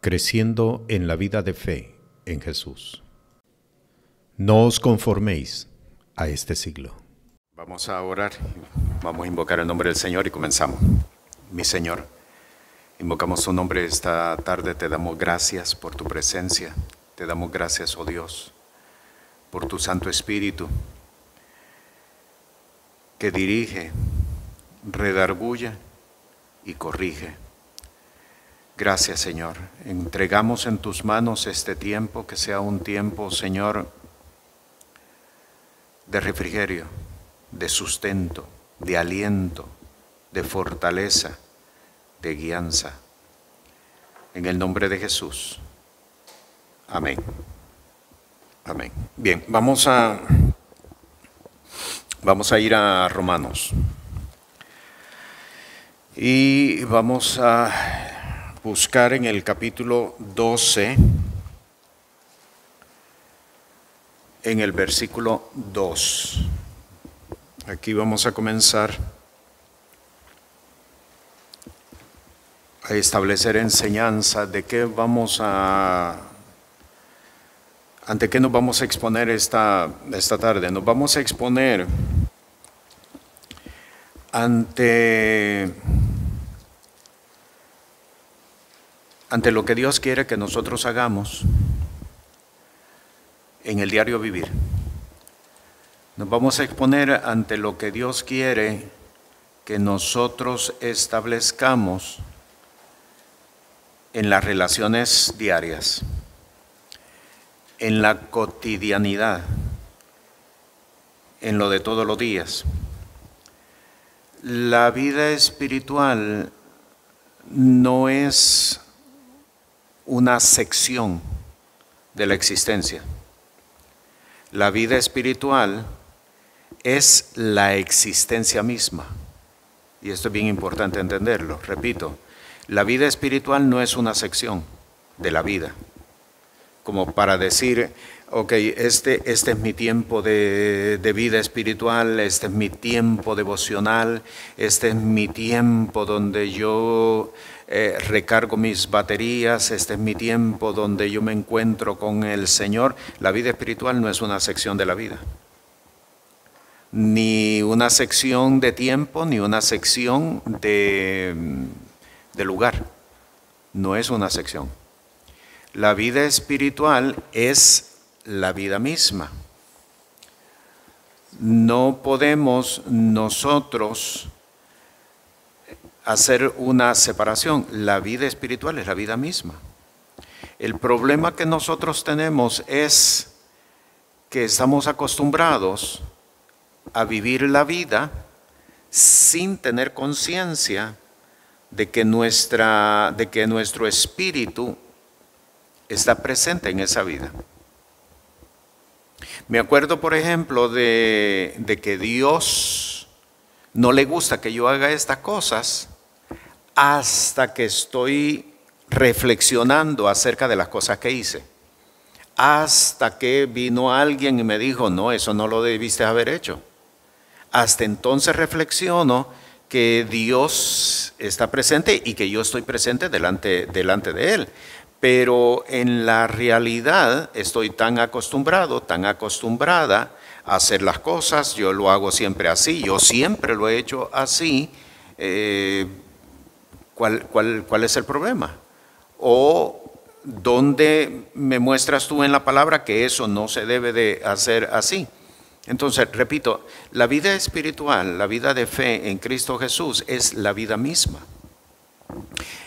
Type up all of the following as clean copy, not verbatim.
Creciendo en la vida de fe en Jesús. No os conforméis a este siglo. Vamos a orar, vamos a invocar el nombre del Señor y comenzamos. Mi Señor, invocamos tu nombre esta tarde, te damos gracias por tu presencia, te damos gracias, oh Dios, por tu Santo Espíritu, que dirige, redarguye y corrige. Gracias, Señor. Entregamos en tus manos este tiempo, que sea un tiempo, Señor, de refrigerio, de sustento, de aliento, de fortaleza, de guianza. En el nombre de Jesús. Amén. Amén. Bien, vamos a ir a Romanos. Y vamos a buscar en el capítulo 12, en el versículo 2. Aquí vamos a comenzar a establecer enseñanza de qué ante qué nos vamos a exponer esta tarde. Nos vamos a exponer ante lo que Dios quiere que nosotros hagamos en el diario vivir. Nos vamos a exponer ante lo que Dios quiere que nosotros establezcamos en las relaciones diarias, en la cotidianidad, en lo de todos los días. La vida espiritual no es una sección de la existencia. La vida espiritual es la existencia misma. Y esto es bien importante entenderlo. Repito, la vida espiritual no es una sección de la vida. Como para decir, ok, este es mi tiempo de vida espiritual, este es mi tiempo devocional, este es mi tiempo donde yo recargo mis baterías, este es mi tiempo donde yo me encuentro con el Señor. La vida espiritual no es una sección de la vida, ni una sección de tiempo, ni una sección de lugar. No es una sección. La vida espiritual es la vida misma. No podemos nosotros hacer una separación. La vida espiritual es la vida misma. El problema que nosotros tenemos es que estamos acostumbrados a vivir la vida sin tener conciencia de que nuestro espíritu está presente en esa vida. Me acuerdo, por ejemplo, de que Dios no le gusta que yo haga estas cosas hasta que estoy reflexionando acerca de las cosas que hice. Hasta que vino alguien y me dijo, no, eso no lo debiste haber hecho. Hasta entonces reflexiono que Dios está presente y que yo estoy presente delante de Él. Pero en la realidad estoy tan acostumbrada a hacer las cosas, yo lo hago siempre así, yo siempre lo he hecho así. ¿Cuál es el problema? ¿O dónde me muestras tú en la palabra que eso no se debe de hacer así? Entonces, repito, la vida espiritual, la vida de fe en Cristo Jesús es la vida misma.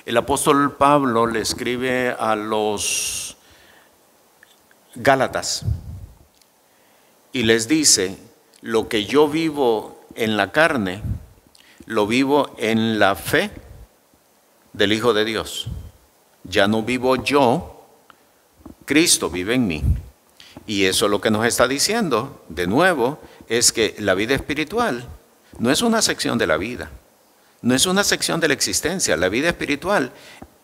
El apóstol Pablo le escribe a los Gálatas y les dice, lo que yo vivo en la carne, lo vivo en la fe del Hijo de Dios. Ya no vivo yo, Cristo vive en mí. Y eso lo que nos está diciendo, de nuevo, es que la vida espiritual no es una sección de la vida. No es una sección de la existencia. La vida espiritual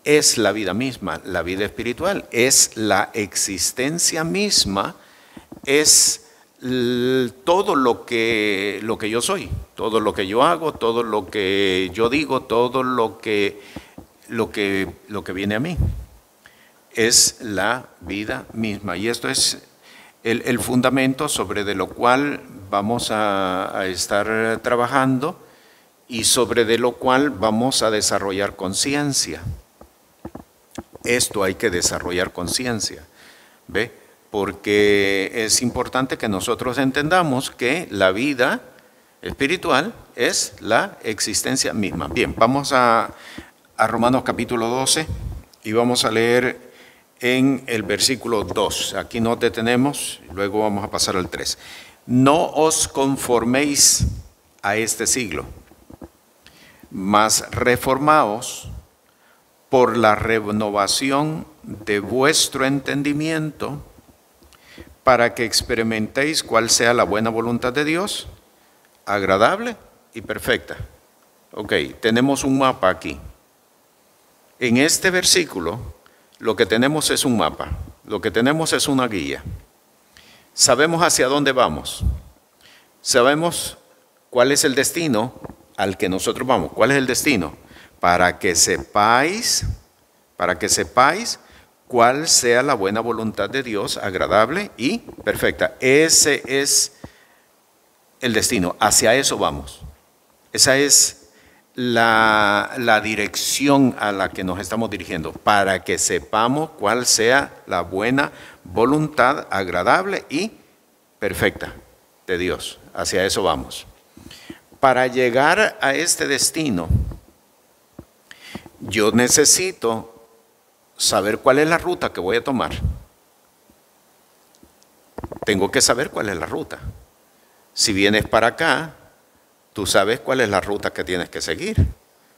es la vida misma. La vida espiritual es la existencia misma, es todo lo que yo soy, todo lo que yo hago, todo lo que yo digo, todo lo que viene a mí. es la vida misma. Y esto es el fundamento sobre de lo cual vamos a estar trabajando y sobre de lo cual vamos a desarrollar conciencia. Esto hay que desarrollar conciencia, ¿ve? Porque es importante que nosotros entendamos que la vida espiritual es la existencia misma. Bien, vamos a Romanos capítulo 12 y vamos a leer en el versículo 2. Aquí nos detenemos, luego vamos a pasar al 3. No os conforméis a este siglo, mas reformaos por la renovación de vuestro entendimiento, para que experimentéis cuál sea la buena voluntad de Dios, agradable y perfecta. Ok, tenemos un mapa aquí. En este versículo, lo que tenemos es un mapa, lo que tenemos es una guía. Sabemos hacia dónde vamos, sabemos cuál es el destino al que nosotros vamos. ¿Cuál es el destino? Para que sepáis cuál sea la buena voluntad de Dios, agradable y perfecta. Ese es el destino, hacia eso vamos. Esa es la dirección a la que nos estamos dirigiendo, para que sepamos cuál sea la buena voluntad, agradable y perfecta de Dios. Hacia eso vamos. Para llegar a este destino, yo necesito saber cuál es la ruta que voy a tomar. Tengo que saber cuál es la ruta. Si vienes para acá, tú sabes cuál es la ruta que tienes que seguir,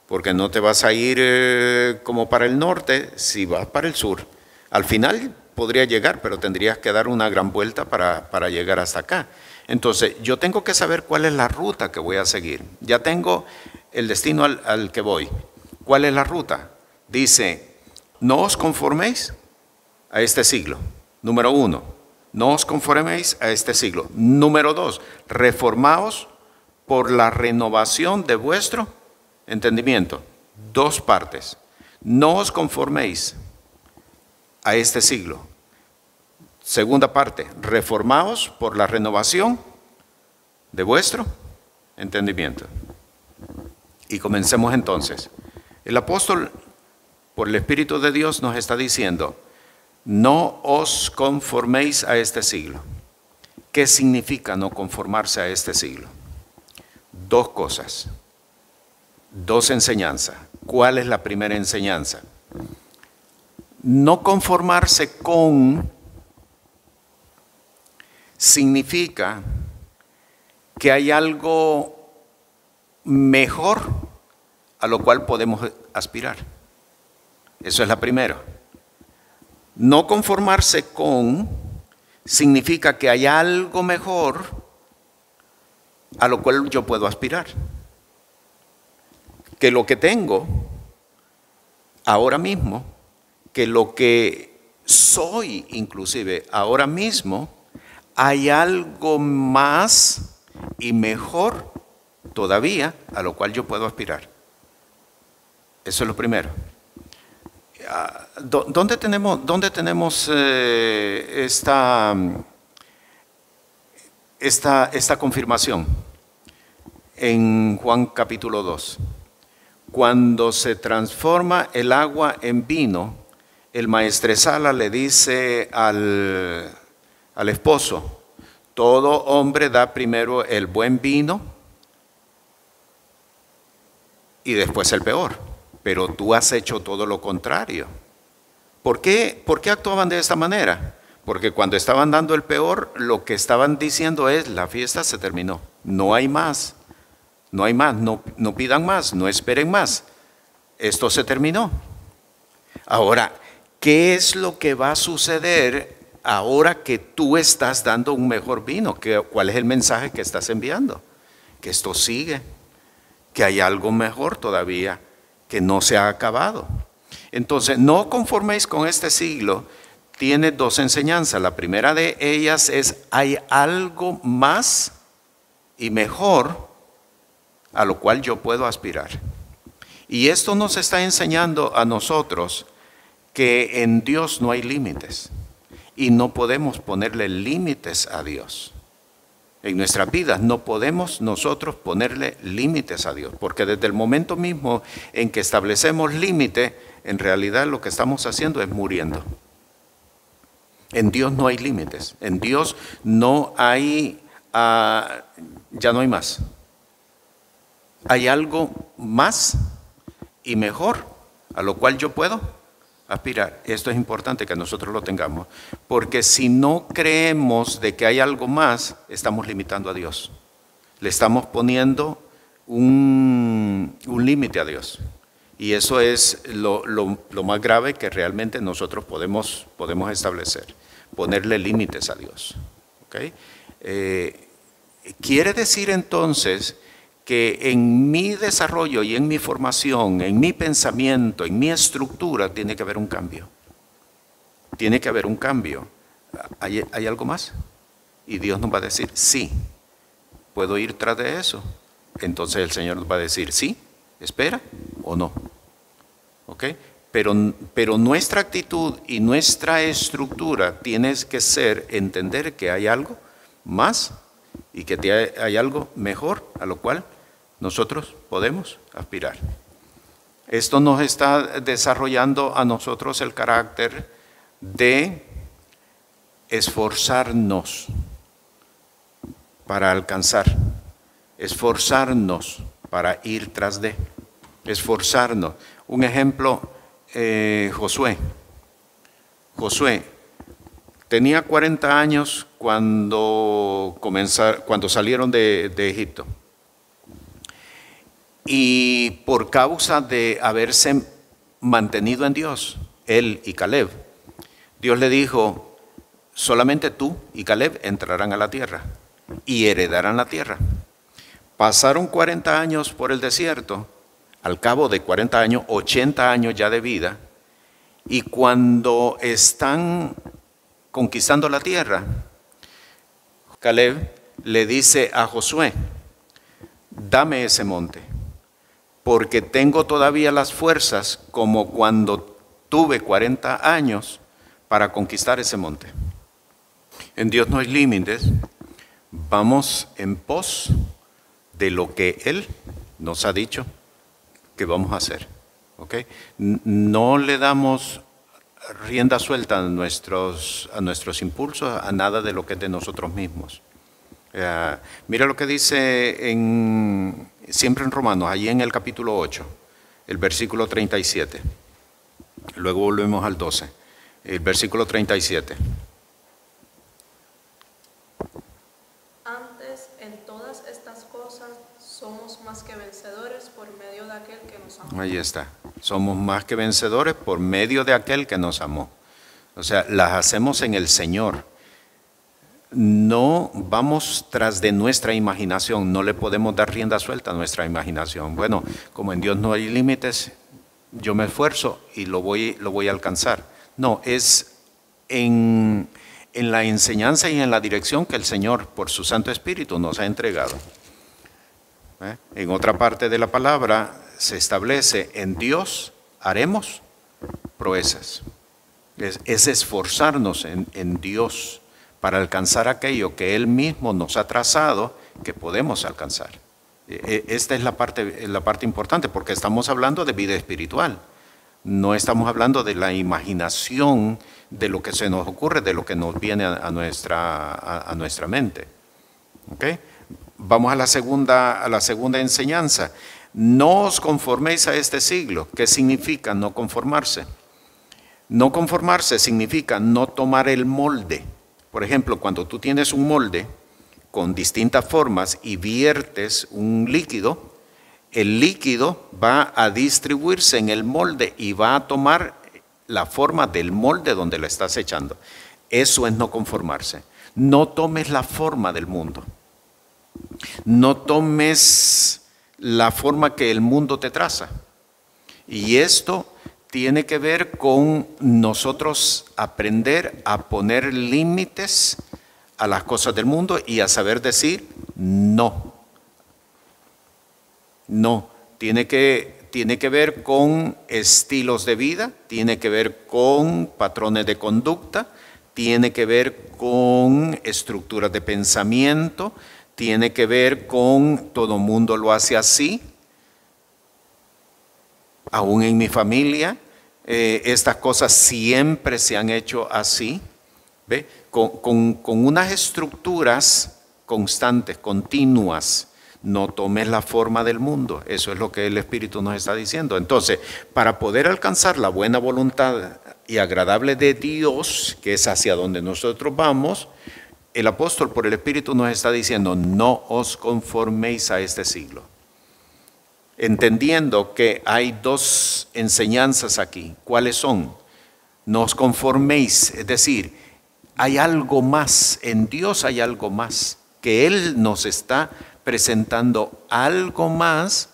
porque no te vas a ir como para el norte si vas para el sur. Al final podría llegar, pero tendrías que dar una gran vuelta para llegar hasta acá. Entonces, yo tengo que saber cuál es la ruta que voy a seguir. Ya tengo el destino al que voy. ¿Cuál es la ruta? Dice, no os conforméis a este siglo. Número 1, no os conforméis a este siglo. Número 2, reformaos por la renovación de vuestro entendimiento. Dos partes. No os conforméis a este siglo. Segunda parte, reformaos por la renovación de vuestro entendimiento. Y comencemos entonces. El apóstol, por el Espíritu de Dios, nos está diciendo, no os conforméis a este siglo. ¿Qué significa no conformarse a este siglo? Dos cosas, dos enseñanzas. ¿Cuál es la primera enseñanza? No conformarse con significa que hay algo mejor a lo cual podemos aspirar. Eso es la primera. No conformarse con significa que hay algo mejor a lo cual yo puedo aspirar. Que lo que tengo ahora mismo, que lo que soy inclusive ahora mismo, hay algo más y mejor todavía a lo cual yo puedo aspirar. Eso es lo primero. ¿Dónde tenemos esta confirmación? En Juan capítulo 2. Cuando se transforma el agua en vino, el maestresala le dice al esposo, todo hombre da primero el buen vino y después el peor, pero tú has hecho todo lo contrario. ¿Por qué actuaban de esta manera? Porque cuando estaban dando el peor, lo que estaban diciendo es, la fiesta se terminó, no hay más, no pidan más, no esperen más, esto se terminó. Ahora, ¿qué es lo que va a suceder ahora que tú estás dando un mejor vino? ¿Cuál es el mensaje que estás enviando? Que esto sigue, que hay algo mejor todavía, que no se ha acabado. Entonces, no conforméis con este siglo, tiene dos enseñanzas. La primera de ellas es, hay algo más y mejor a lo cual yo puedo aspirar. Y esto nos está enseñando a nosotros que en Dios no hay límites y no podemos ponerle límites a Dios. En nuestras vidas no podemos nosotros ponerle límites a Dios, porque desde el momento mismo en que establecemos límite, en realidad lo que estamos haciendo es muriendo. En Dios no hay límites, en Dios no hay, ya no hay más. Hay algo más y mejor a lo cual yo puedo aspirar. Esto es importante que nosotros lo tengamos, porque si no creemos de que hay algo más, estamos limitando a Dios. Le estamos poniendo un límite a Dios. Y eso es lo más grave que realmente nosotros podemos establecer, ponerle límites a Dios. ¿Okay? Quiere decir entonces que en mi desarrollo y en mi formación, en mi pensamiento, en mi estructura, tiene que haber un cambio. Tiene que haber un cambio. ¿Hay algo más? Y Dios nos va a decir, sí, ¿puedo ir tras de eso? Entonces el Señor nos va a decir, sí, espera o no. ¿Ok? Pero nuestra actitud y nuestra estructura tiene que ser entender que hay algo más y que hay algo mejor a lo cual nosotros podemos aspirar. Esto nos está desarrollando a nosotros el carácter de esforzarnos para alcanzar, esforzarnos para ir tras de, esforzarnos. Un ejemplo, Josué. Josué tenía 40 años cuando salieron de Egipto. Y por causa de haberse mantenido en Dios, él y Caleb, Dios le dijo, solamente tú y Caleb entrarán a la tierra y heredarán la tierra. Pasaron 40 años por el desierto, al cabo de 40 años, 80 años ya de vida, y cuando están conquistando la tierra, Caleb le dice a Josué, dame ese monte, porque tengo todavía las fuerzas como cuando tuve 40 años para conquistar ese monte. En Dios no hay límites, vamos en pos de lo que Él nos ha dicho que vamos a hacer. ¿Okay? No le damos rienda suelta a nuestros impulsos, a nada de lo que es de nosotros mismos. Mira lo que dice siempre en Romanos, allí en el capítulo 8, el versículo 37. Luego volvemos al 12, el versículo 37. Antes, en todas estas cosas, somos más que vencedores por medio de aquel que nos amó. Ahí está. Somos más que vencedores por medio de aquel que nos amó. O sea, las hacemos en el Señor. No vamos tras de nuestra imaginación, no le podemos dar rienda suelta a nuestra imaginación. Bueno, como en Dios no hay límites, yo me esfuerzo y lo voy a alcanzar. No, es en la enseñanza y en la dirección que el Señor, por su Santo Espíritu, nos ha entregado. En otra parte de la palabra se establece, en Dios haremos proezas. Es esforzarnos en Dios para alcanzar aquello que Él mismo nos ha trazado que podemos alcanzar. Esta es la parte importante, porque estamos hablando de vida espiritual. No estamos hablando de la imaginación, de lo que se nos ocurre, de lo que nos viene a nuestra mente. ¿Okay? Vamos a la segunda enseñanza. No os conforméis a este siglo. ¿Qué significa no conformarse? No conformarse significa no tomar el molde. Por ejemplo, cuando tú tienes un molde con distintas formas y viertes un líquido, el líquido va a distribuirse en el molde y va a tomar la forma del molde donde lo estás echando. Eso es no conformarse. No tomes la forma del mundo. No tomes la forma que el mundo te traza. Y esto tiene que ver con nosotros aprender a poner límites a las cosas del mundo y a saber decir no. No, tiene que tiene que ver con estilos de vida, tiene que ver con patrones de conducta, tiene que ver con estructuras de pensamiento, tiene que ver con todo mundo lo hace así. Aún en mi familia, estas cosas siempre se han hecho así, ¿ve? Con unas estructuras constantes, continuas. No tomes la forma del mundo. Eso es lo que el Espíritu nos está diciendo. Entonces, para poder alcanzar la buena voluntad y agradable de Dios, que es hacia donde nosotros vamos, el apóstol por el Espíritu nos está diciendo, no os conforméis a este siglo. Entendiendo que hay dos enseñanzas aquí. ¿Cuáles son? No os conforméis, es decir, hay algo más, en Dios hay algo más, que Él nos está presentando algo más.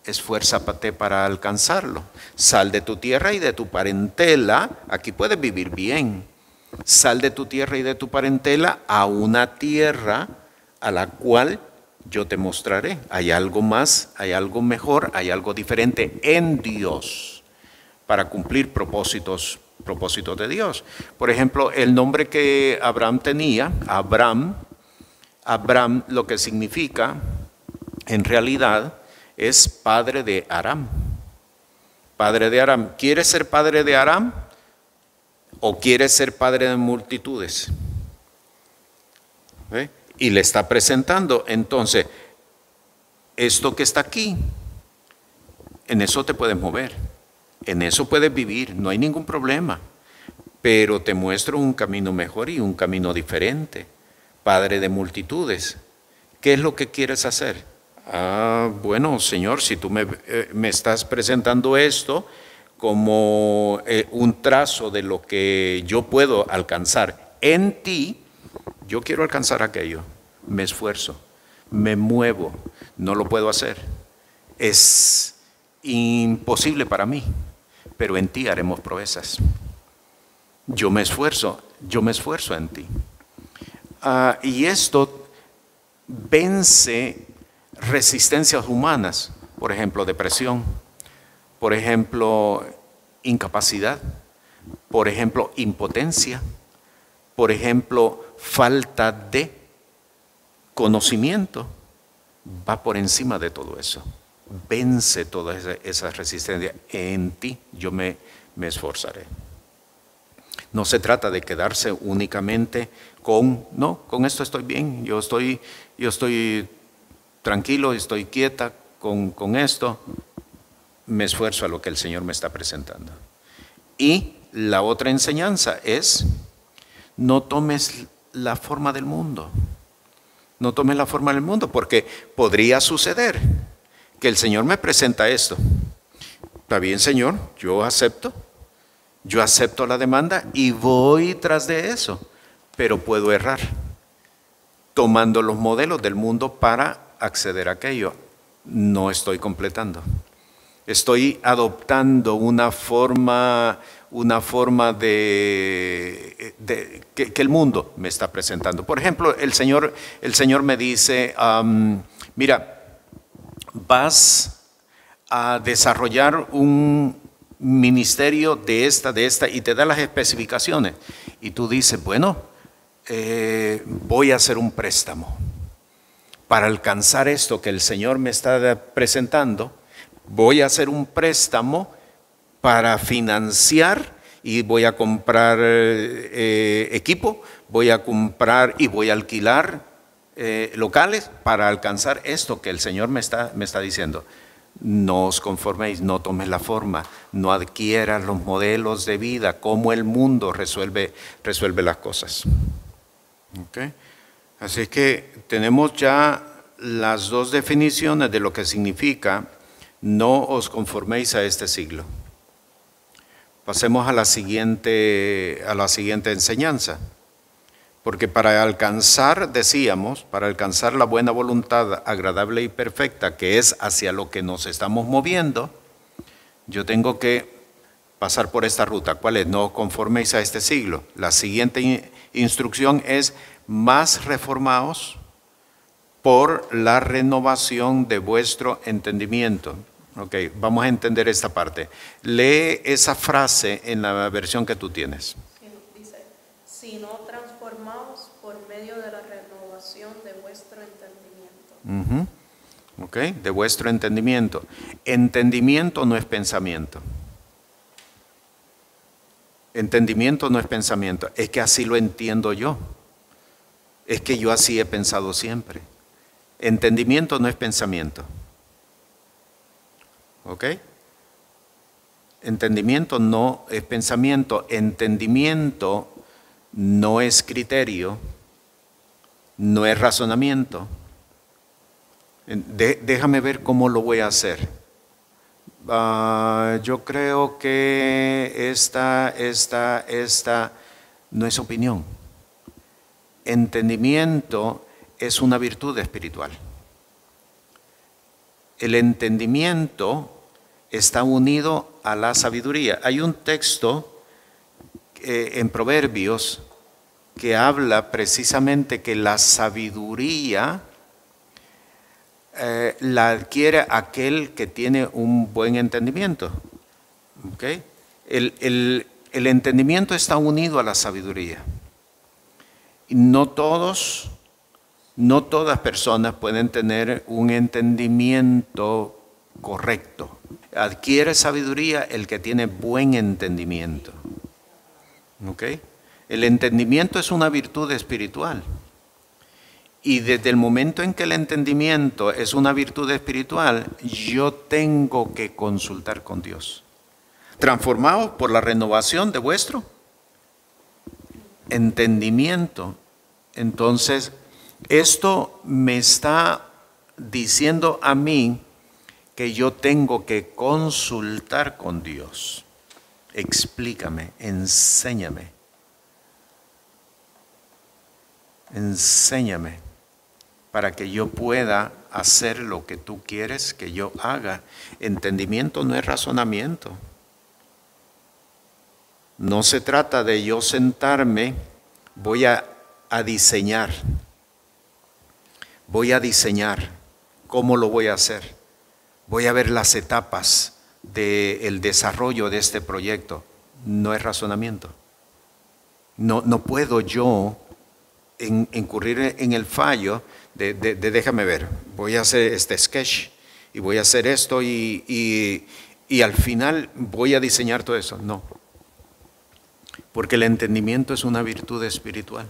Esfuérzate para alcanzarlo. Sal de tu tierra y de tu parentela, aquí puedes vivir bien. Sal de tu tierra y de tu parentela a una tierra a la cual yo te mostraré. Hay algo más, hay algo mejor, hay algo diferente en Dios para cumplir propósitos de Dios. Por ejemplo, el nombre que Abraham tenía, Abraham, lo que significa en realidad es padre de Aram. Padre de Aram. ¿Quieres ser padre de Aram o quieres ser padre de multitudes? ¿Ve? Y le está presentando, entonces, esto que está aquí, en eso te puedes mover, en eso puedes vivir, no hay ningún problema, pero te muestro un camino mejor y un camino diferente. Padre de multitudes, ¿qué es lo que quieres hacer? Bueno, Señor, si tú me estás presentando esto como un trazo de lo que yo puedo alcanzar en ti, yo quiero alcanzar aquello, me esfuerzo, me muevo, no lo puedo hacer, es imposible para mí, pero en ti haremos proezas. Yo me esfuerzo en ti. Y esto vence resistencias humanas, por ejemplo, depresión, por ejemplo, incapacidad, por ejemplo, impotencia, por ejemplo, falta de conocimiento. Va por encima de todo eso. Vence toda esa resistencia. En ti yo me esforzaré. No se trata de quedarse únicamente con esto estoy bien, yo estoy tranquilo, estoy quieta con esto, me esfuerzo a lo que el Señor me está presentando. Y la otra enseñanza es, no tomes la forma del mundo. No tomes la forma del mundo, porque podría suceder que el Señor me presenta esto. Está bien, Señor, yo acepto la demanda y voy tras de eso, pero puedo errar, tomando los modelos del mundo para acceder a aquello. No estoy completando. Estoy adoptando una forma de que el mundo me está presentando. Por ejemplo, el Señor me dice, mira, vas a desarrollar un ministerio de esta, y te da las especificaciones. Y tú dices, bueno, voy a hacer un préstamo. Para alcanzar esto que el Señor me está presentando, voy a hacer un préstamo para financiar y voy a comprar equipo, voy a comprar y voy a alquilar locales para alcanzar esto que el Señor me está diciendo. No os conforméis, no tomes la forma, no adquieras los modelos de vida, como el mundo resuelve las cosas. ¿Okay? Así que tenemos ya las dos definiciones de lo que significa no os conforméis a este siglo. Pasemos a la siguiente enseñanza. Porque para alcanzar la buena voluntad agradable y perfecta, que es hacia lo que nos estamos moviendo, yo tengo que pasar por esta ruta. ¿Cuál es? No os conforméis a este siglo. La siguiente instrucción es, más reformaos por la renovación de vuestro entendimiento. Ok, vamos a entender esta parte. Lee esa frase en la versión que tú tienes. Sí, dice, sino transformados por medio de la renovación de vuestro entendimiento. Ok, de vuestro entendimiento. Entendimiento no es pensamiento. Entendimiento no es pensamiento, es que así lo entiendo yo. Es que yo así he pensado siempre. Entendimiento no es pensamiento. ¿Ok? Entendimiento no es pensamiento. Entendimiento no es criterio. No es razonamiento. Déjame ver cómo lo voy a hacer. Yo creo que esta no es opinión. Entendimiento es una virtud espiritual. El entendimiento está unido a la sabiduría. Hay un texto en Proverbios que habla precisamente que la sabiduría la adquiere aquel que tiene un buen entendimiento. ¿Okay? El entendimiento está unido a la sabiduría. Y no todas personas pueden tener un entendimiento correcto. Adquiere sabiduría el que tiene buen entendimiento. ¿Okay? El entendimiento es una virtud espiritual. Y desde el momento en que el entendimiento es una virtud espiritual, yo tengo que consultar con Dios. Transformados por la renovación de vuestro entendimiento. Entonces, esto me está diciendo a mí que yo tengo que consultar con Dios. Explícame, enséñame. Enséñame para que yo pueda hacer lo que tú quieres que yo haga. Entendimiento no es razonamiento. No se trata de yo sentarme, voy a diseñar. Voy a diseñar cómo lo voy a hacer. Voy a ver las etapas del desarrollo de este proyecto. No es razonamiento. No puedo yo incurrir en el fallo de déjame ver, voy a hacer este sketch y voy a hacer esto y al final voy a diseñar todo eso. No, porque el entendimiento es una virtud espiritual.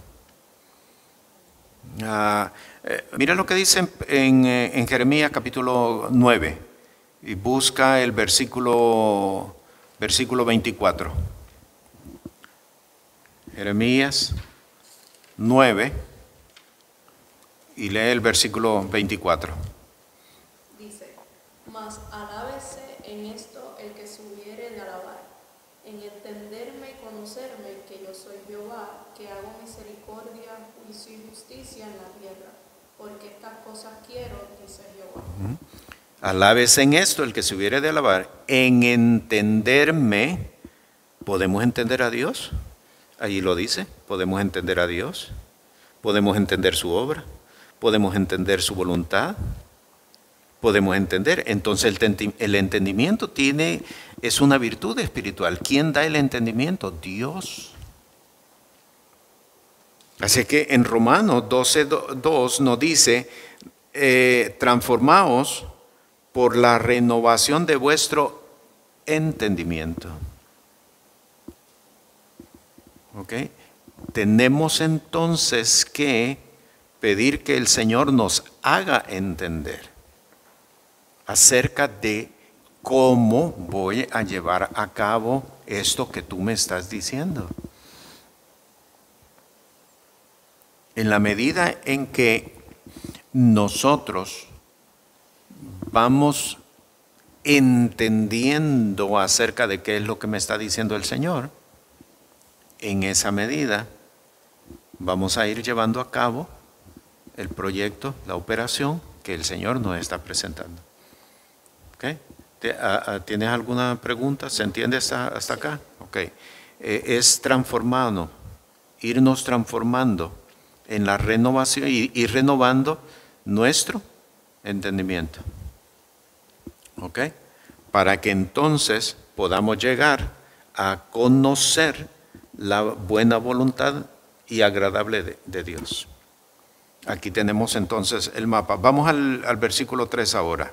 Mira lo que dice en Jeremías capítulo 9 y busca el versículo 24. Jeremías 9 y lee el versículo 24. Dice, mas alábese en esto el que se hubiere de alabar, en entenderme y conocerme que yo soy Jehová, que hago misericordia, juicio y justicia en la tierra, porque estas cosas quiero, dice Jehová. Alábese en esto el que se hubiere de alabar, en entenderme. ¿Podemos entender a Dios? Allí lo dice, podemos entender a Dios, podemos entender su obra, podemos entender su voluntad, podemos entender. Entonces el entendimiento es una virtud espiritual. ¿Quién da el entendimiento? Dios. Así que en Romanos 12:2 nos dice, transformaos por la renovación de vuestro entendimiento. ¿Ok? Tenemos entonces que pedir que el Señor nos haga entender acerca de cómo voy a llevar a cabo esto que tú me estás diciendo. En la medida en que nosotros vamos entendiendo acerca de qué es lo que me está diciendo el Señor, en esa medida vamos a ir llevando a cabo el proyecto, la operación que el Señor nos está presentando. ¿Okay? ¿Tienes alguna pregunta? ¿Se entiende hasta acá? Okay. Es transformarnos, irnos transformando en la renovación y renovando nuestro entendimiento. ¿Ok? para que entonces podamos llegar a conocer la buena voluntad y agradable de Dios. Aquí tenemos entonces el mapa. Vamos al versículo 3 ahora.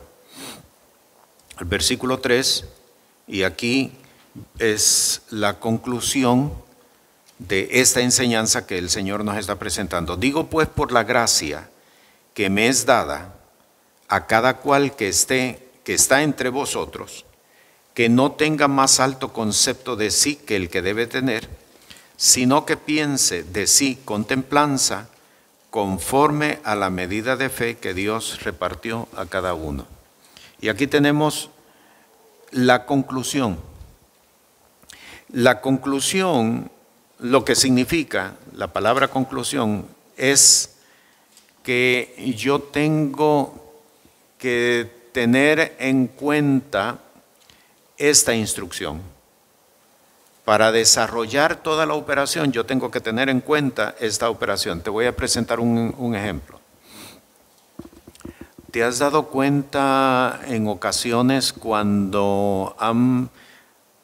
Al versículo 3, y aquí es la conclusión de esta enseñanza que el Señor nos está presentando. Digo pues por la gracia que me es dada a cada cual que está entre vosotros, que no tenga más alto concepto de sí que el que debe tener, sino que piense de sí con templanza, conforme a la medida de fe que Dios repartió a cada uno. Y aquí tenemos la conclusión. La conclusión, lo que significa la palabra conclusión, es que yo tengo que tener en cuenta esta instrucción. Para desarrollar toda la operación, yo tengo que tener en cuenta esta operación. Te voy a presentar un ejemplo. ¿Te has dado cuenta en ocasiones cuando han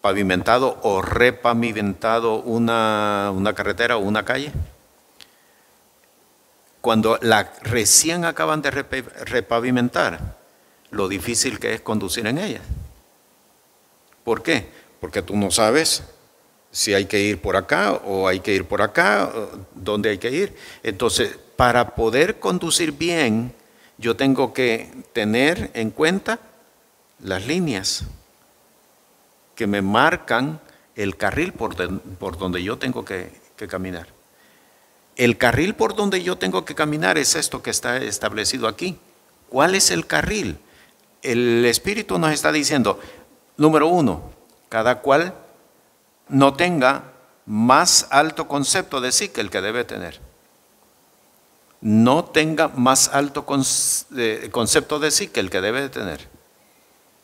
pavimentado o repavimentado una carretera o una calle? Cuando la recién acaban de repavimentar, lo difícil que es conducir en ella. ¿Por qué? Porque tú no sabes si hay que ir por acá o hay que ir por acá, dónde hay que ir. Entonces, para poder conducir bien, yo tengo que tener en cuenta las líneas que me marcan el carril por donde yo tengo que caminar. El carril por donde yo tengo que caminar es esto que está establecido aquí. ¿Cuál es el carril? El Espíritu nos está diciendo, número 1, cada cual no tenga más alto concepto de sí que el que debe tener. No tenga más alto concepto de sí que el que debe de tener.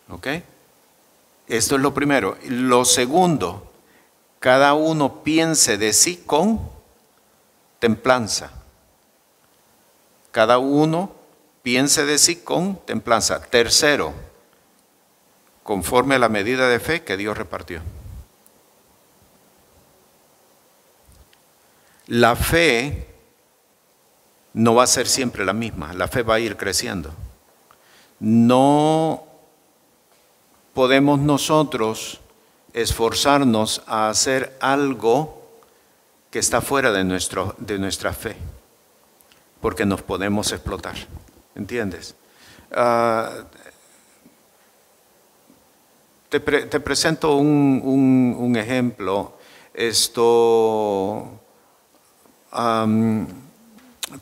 ¿Ok? Esto es lo primero. Lo segundo, cada uno piense de sí con templanza. Cada uno piense de sí con templanza. Tercero, conforme a la medida de fe que Dios repartió. La fe no va a ser siempre la misma, la fe va a ir creciendo. No podemos nosotros esforzarnos a hacer algo que está fuera de nuestra fe, porque nos podemos explotar, ¿entiendes? Te presento un ejemplo.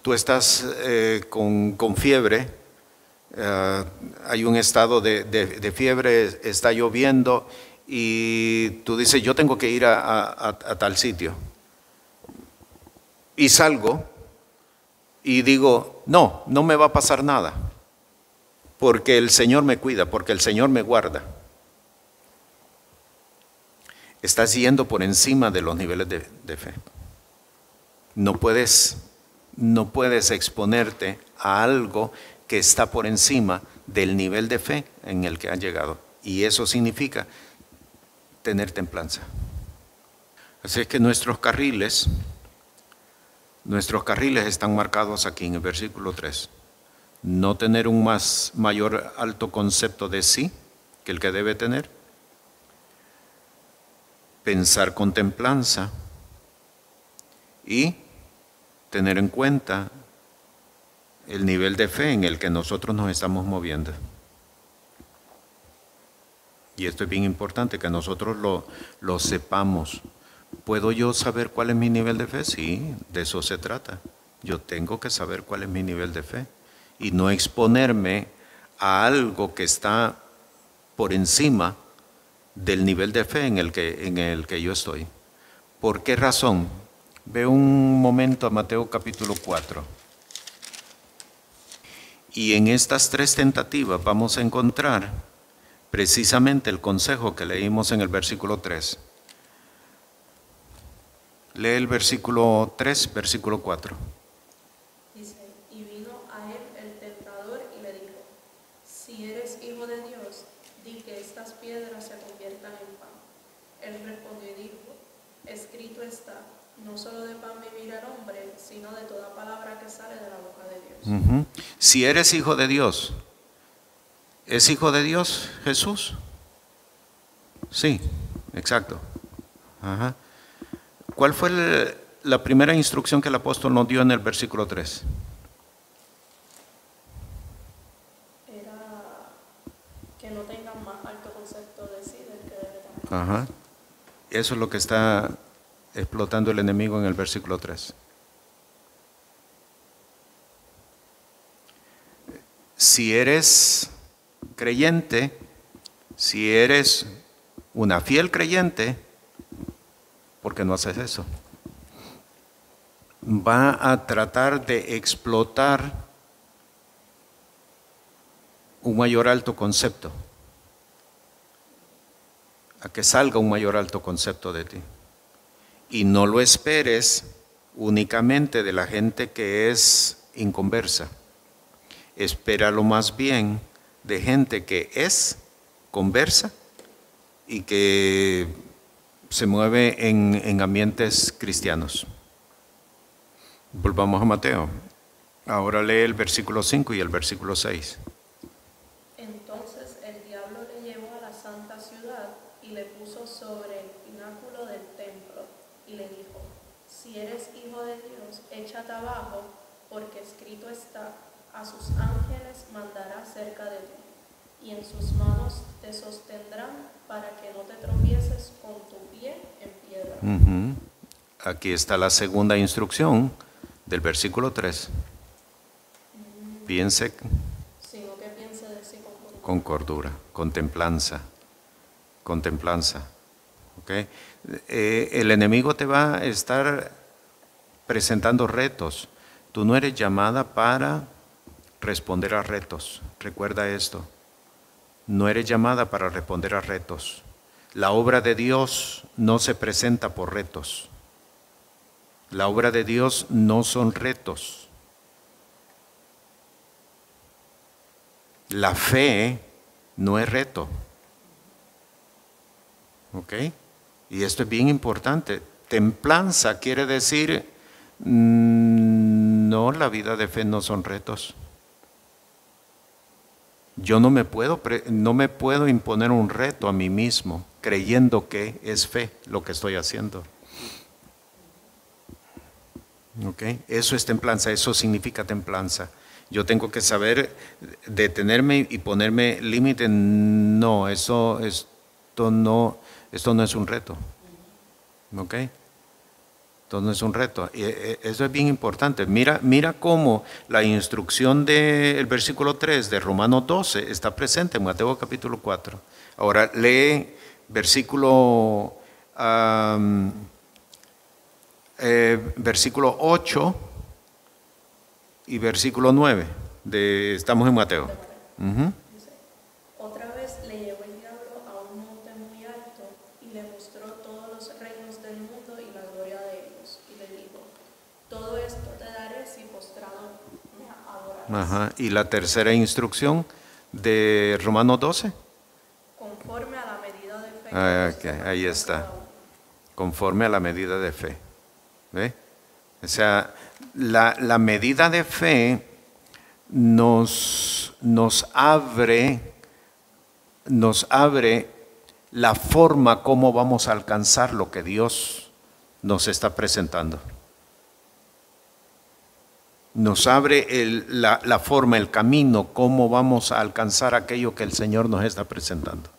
Tú estás con fiebre, hay un estado de fiebre, está lloviendo y tú dices, yo tengo que ir a tal sitio. Y salgo y digo, no me va a pasar nada, porque el Señor me cuida, porque el Señor me guarda. Estás yendo por encima de los niveles de fe. No puedes exponerte a algo que está por encima del nivel de fe en el que has llegado. Y eso significa tener templanza. Así es que nuestros carriles están marcados aquí en el versículo 3. No tener un mayor alto concepto de sí que el que debe tener. Pensar con templanza. Y tener en cuenta el nivel de fe en el que nosotros nos estamos moviendo. Y esto es bien importante, que nosotros lo sepamos. ¿Puedo yo saber cuál es mi nivel de fe? Sí, de eso se trata. Yo tengo que saber cuál es mi nivel de fe y no exponerme a algo que está por encima del nivel de fe en el que yo estoy. ¿Por qué razón? Ve un momento a Mateo capítulo 4. Y en estas 3 tentativas vamos a encontrar precisamente el consejo que leímos en el versículo 3. Lee el versículo 3, versículo 4. Dice, y vino a él el tentador y le dijo, si eres hijo de Dios, di que estas piedras No solo de pan vivirá el hombre, sino de toda palabra que sale de la boca de Dios. Ujú. Si eres hijo de Dios, ¿es hijo de Dios Jesús? Sí, exacto. Ajá. ¿Cuál fue la primera instrucción que el apóstol nos dio en el versículo 3? Era que no tengan más alto concepto de sí del que debe tener. Ajá. Eso es lo que está explotando el enemigo en el versículo 3. Si eres creyente, si eres una fiel creyente, ¿por qué no haces eso? Va a tratar de explotar un mayor alto concepto, a que salga un mayor alto concepto de ti. Y no lo esperes únicamente de la gente que es inconversa. Espéralo más bien de gente que es conversa y que se mueve en ambientes cristianos. Volvamos a Mateo. Ahora lee el versículo 5 y el versículo 6. Entonces el diablo le llevó a la santa ciudad y le puso sobre el pináculo del templo y le dijo: si eres hijo de Dios, échate abajo, porque escrito está: a sus ángeles mandará cerca de ti, y en sus manos te sostendrán para que no te tropieces con tu pie en piedra. Uh-huh. Aquí está la segunda instrucción del versículo 3. Piense Sino que piense de sí con cordura, contemplanza. ¿Okay? El enemigo te va a estar presentando retos. Tú no eres llamada para responder a retos. Recuerda esto. No eres llamada para responder a retos. La obra de Dios no se presenta por retos. La obra de Dios no son retos. La fe no es reto. ¿Ok? Y esto es bien importante. Templanza quiere decir, no, la vida de fe no son retos. Yo no me puedo imponer un reto a mí mismo creyendo que es fe lo que estoy haciendo. ¿Ok? Eso es templanza, eso significa templanza. Yo tengo que saber detenerme y ponerme límite. No, esto no es un reto. ¿Ok? Esto no es un reto. Y eso es bien importante. Mira cómo la instrucción del versículo 3 de Romanos 12 está presente en Mateo capítulo 4. Ahora lee versículo 8 y versículo 9. Estamos en Mateo. Uh-huh. Dice: otra vez le llevó el diablo a un monte muy alto y le mostró todos los reinos del mundo y la gloria de ellos. Y le dijo: todo esto te daré si postrado me adorarás. Ajá. Y la tercera instrucción de Romanos 12. Conforme a la medida de fe. Okay, ahí está. Conforme a la medida de fe. ¿Ve? O sea, la medida de fe nos abre la forma como vamos a alcanzar lo que Dios nos está presentando. Nos abre la forma, el camino, cómo vamos a alcanzar aquello que el Señor nos está presentando.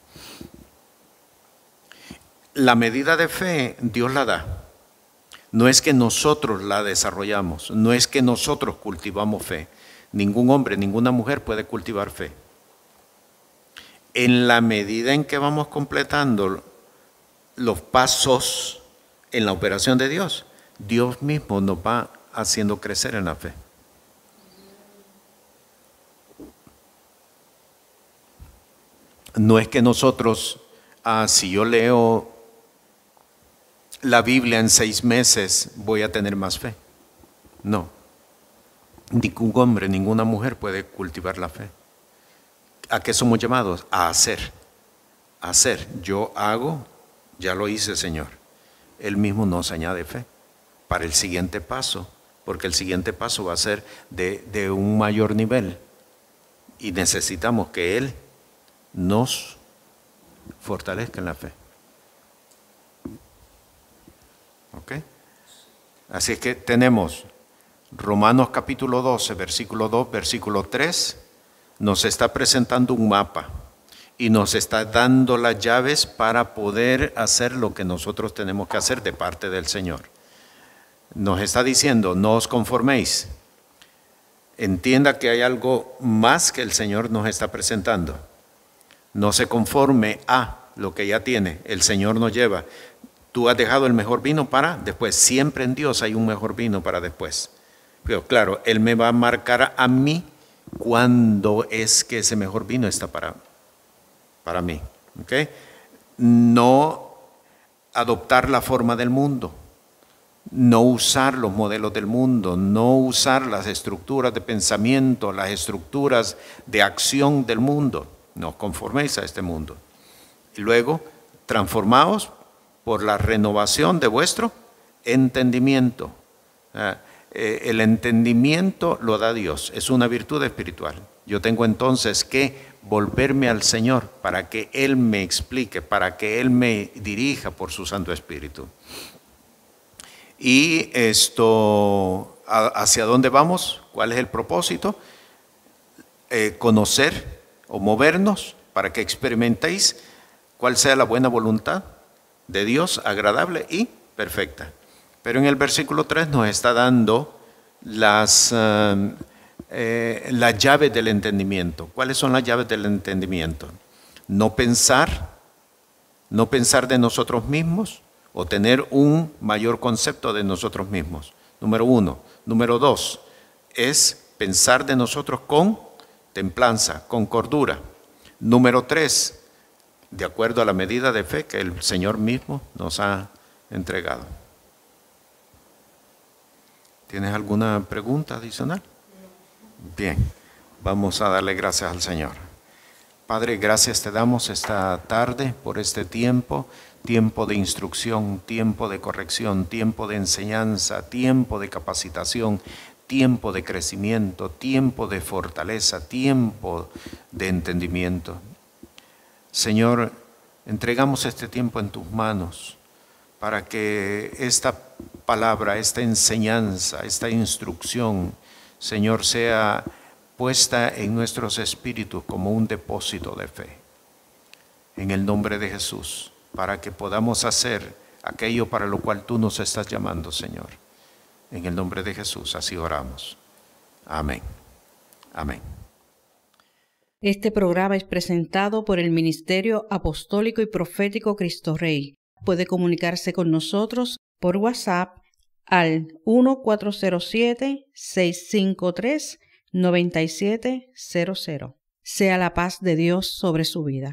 La medida de fe Dios la da. No es que nosotros la desarrollamos, no es que nosotros cultivamos fe. Ningún hombre, ninguna mujer puede cultivar fe. En la medida en que vamos completando los pasos en la operación de Dios, Dios mismo nos va haciendo crecer en la fe. No es que nosotros, si yo leo la Biblia en 6 meses, voy a tener más fe. No. Ningún hombre, ninguna mujer puede cultivar la fe. ¿A qué somos llamados? A hacer. Hacer. Yo hago, ya lo hice, Señor. Él mismo nos añade fe. para el siguiente paso, porque el siguiente paso va a ser de un mayor nivel y necesitamos que Él nos fortalezca en la fe. ¿Ok? Así es que tenemos Romanos capítulo 12, versículo 2, versículo 3, nos está presentando un mapa y nos está dando las llaves para poder hacer lo que nosotros tenemos que hacer de parte del Señor. Nos está diciendo, no os conforméis. Entienda que hay algo más que el Señor nos está presentando. No se conforme a lo que ya tiene. El Señor nos lleva. Tú has dejado el mejor vino para después. Siempre en Dios hay un mejor vino para después. Pero claro, Él me va a marcar a mí cuándo es que ese mejor vino está para mí. ¿Okay? No adoptar la forma del mundo. No usar los modelos del mundo, no usar las estructuras de pensamiento, las estructuras de acción del mundo. No os conforméis a este mundo. Y luego, transformaos por la renovación de vuestro entendimiento. El entendimiento lo da Dios, es una virtud espiritual. Yo tengo entonces que volverme al Señor para que Él me explique, para que Él me dirija por su Santo Espíritu. Y ¿hacia dónde vamos? ¿Cuál es el propósito? Conocer o movernos para que experimentéis cuál sea la buena voluntad de Dios, agradable y perfecta. Pero en el versículo 3 nos está dando las llaves del entendimiento. ¿Cuáles son las llaves del entendimiento? No pensar de nosotros mismos, o tener un mayor concepto de nosotros mismos. Número 1. Número 2, es pensar de nosotros con templanza, con cordura. Número 3, de acuerdo a la medida de fe que el Señor mismo nos ha entregado. ¿Tienes alguna pregunta adicional? Bien, vamos a darle gracias al Señor. Padre, gracias te damos esta tarde por este tiempo de instrucción, tiempo de corrección, tiempo de enseñanza, tiempo de capacitación, tiempo de crecimiento, tiempo de fortaleza, tiempo de entendimiento. Señor, entregamos este tiempo en tus manos para que esta palabra, esta enseñanza, esta instrucción, Señor, sea puesta en nuestros espíritus como un depósito de fe. En el nombre de Jesús, para que podamos hacer aquello para lo cual tú nos estás llamando, Señor. En el nombre de Jesús, así oramos. Amén. Amén. Este programa es presentado por el Ministerio Apostólico y Profético Cristo Rey. Puede comunicarse con nosotros por WhatsApp al 1407-653-9700. Sea la paz de Dios sobre su vida.